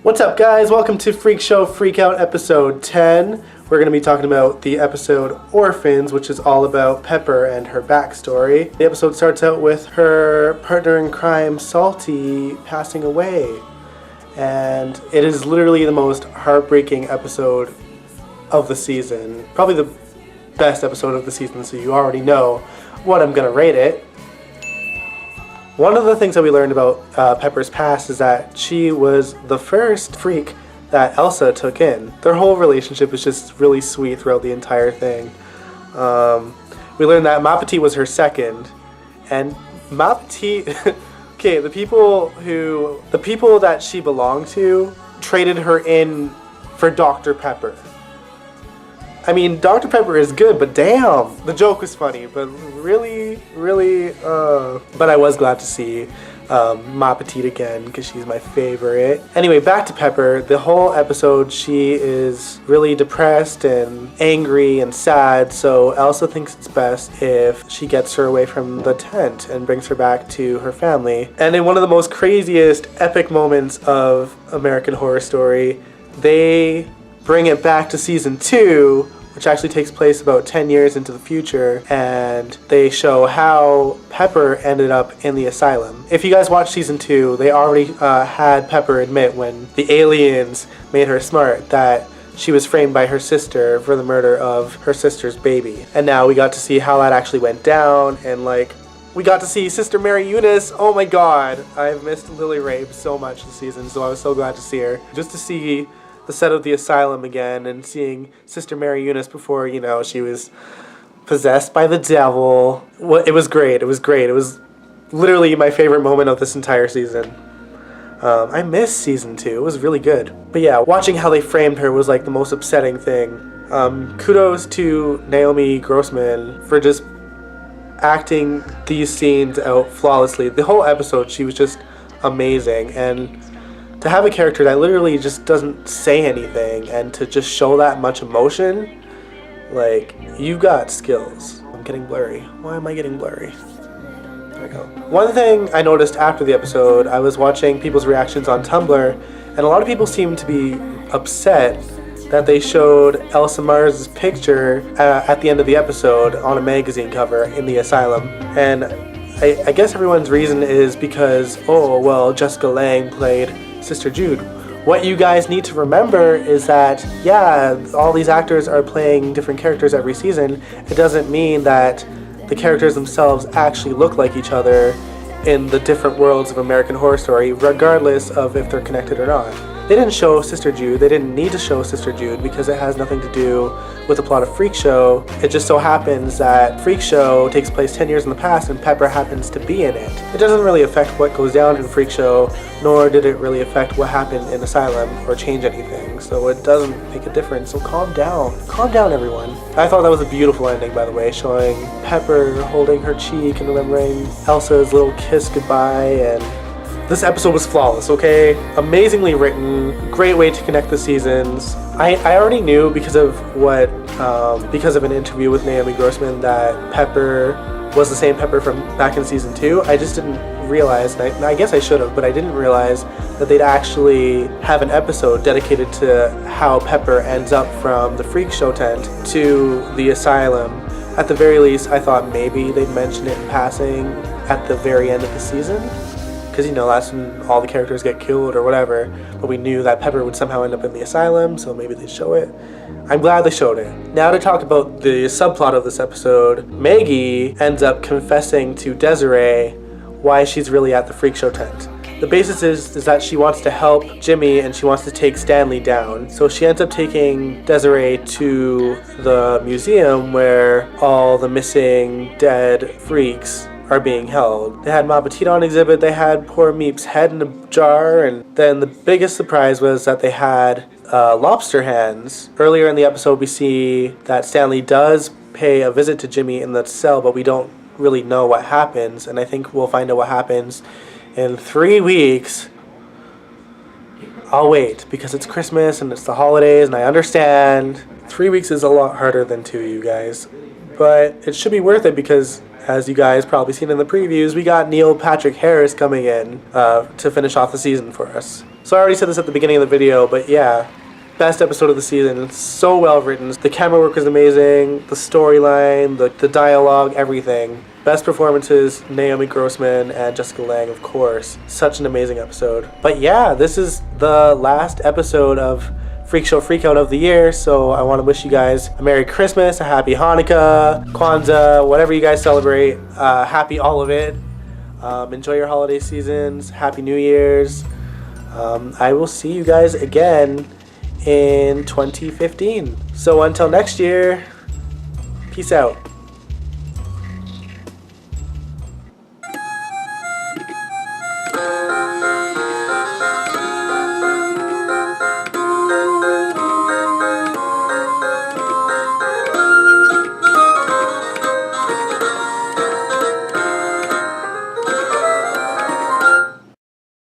What's up, guys? Welcome to Freak Show Freak Out episode 10. We're going to be talking about the episode Orphans, which is all about Pepper and her backstory. The episode starts out with her partner in crime, Salty, passing away. And it is literally the most heartbreaking episode of the season. Probably the best episode of the season, so you already know what I'm going to rate it. One of the things that we learned about Pepper's past is that she was the first freak that Elsa took in. Their whole relationship was just really sweet throughout the entire thing. We learned that Ma Petite was her second, and Ma Petite, okay, the people that she belonged to traded her in for Dr. Pepper. I mean, Dr. Pepper is good, but damn, the joke was funny, but really, but I was glad to see Ma Petite again, because she's my favorite. Anyway, back to Pepper. The whole episode, she is really depressed and angry and sad, so Elsa thinks it's best if she gets her away from the tent and brings her back to her family. And in one of the most craziest, epic moments of American Horror Story, they bring it back to season 2, which actually takes place about 10 years into the future, and they show how Pepper ended up in the asylum. If you guys watched season 2, they already had Pepper admit when the aliens made her smart that she was framed by her sister for the murder of her sister's baby. And now we got to see how that actually went down, and we got to see Sister Mary Eunice. Oh my god, I've missed Lily Rabe so much this season, so I was so glad to see her. Just to see the set of the asylum again and seeing Sister Mary Eunice before, she was possessed by the devil. Well, it was great. It was great. It was literally my favorite moment of this entire season. I missed season 2. It was really good. But yeah, watching how they framed her was the most upsetting thing. Kudos to Naomi Grossman for just acting these scenes out flawlessly. The whole episode, she was just amazing, and to have a character that literally just doesn't say anything and to just show that much emotion, you've got skills. I'm getting blurry. Why am I getting blurry? There we go. One thing I noticed after the episode, I was watching people's reactions on Tumblr, and a lot of people seemed to be upset that they showed Elsa Mars' picture at the end of the episode on a magazine cover in the asylum. And I guess everyone's reason is because, Jessica Lange played Sister Jude. What you guys need to remember is that, all these actors are playing different characters every season. It doesn't mean that the characters themselves actually look like each other in the different worlds of American Horror Story, regardless of if they're connected or not. They didn't show Sister Jude. They didn't need to show Sister Jude because it has nothing to do with the plot of Freak Show. It just so happens that Freak Show takes place 10 years in the past and Pepper happens to be in it. It doesn't really affect what goes down in Freak Show, nor did it really affect what happened in Asylum or change anything. So it doesn't make a difference. So calm down. Calm down, everyone. I thought that was a beautiful ending, by the way, showing Pepper holding her cheek and remembering Elsa's little kiss goodbye, and this episode was flawless, okay? Amazingly written, great way to connect the seasons. I already knew because of an interview with Naomi Grossman that Pepper was the same Pepper from back in season 2. I just didn't realize, and I guess I should have, but I didn't realize that they'd actually have an episode dedicated to how Pepper ends up from the Freak Show tent to the asylum. At the very least, I thought maybe they'd mention it in passing at the very end of the season, because that's when all the characters get killed or whatever, but we knew that Pepper would somehow end up in the asylum, so maybe they'd show it. I'm glad they showed it. Now to talk about the subplot of this episode, Maggie ends up confessing to Desiree why she's really at the Freak Show tent. The basis is that she wants to help Jimmy and she wants to take Stanley down, so she ends up taking Desiree to the museum where all the missing dead freaks are being held. They had Ma Petite on exhibit, they had poor Meep's head in a jar, and then the biggest surprise was that they had lobster hands. Earlier in the episode we see that Stanley does pay a visit to Jimmy in the cell, but we don't really know what happens, and I think we'll find out what happens in 3 weeks. I'll wait, because it's Christmas and it's the holidays, and I understand 3 weeks is a lot harder than 2, you guys. But it should be worth it because as you guys probably seen in the previews, we got Neil Patrick Harris coming in to finish off the season for us. So I already said this at the beginning of the video, but yeah, best episode of the season. It's so well written. The camera work is amazing, the storyline, the dialogue, everything. Best performances, Naomi Grossman and Jessica Lange, of course. Such an amazing episode. But yeah, this is the last episode of Freak Show Freakout of the year, so I want to wish you guys a Merry Christmas, a Happy Hanukkah, Kwanzaa, whatever you guys celebrate. Happy all of it. Enjoy your holiday seasons. Happy New Year's. I will see you guys again in 2015. So until next year, peace out.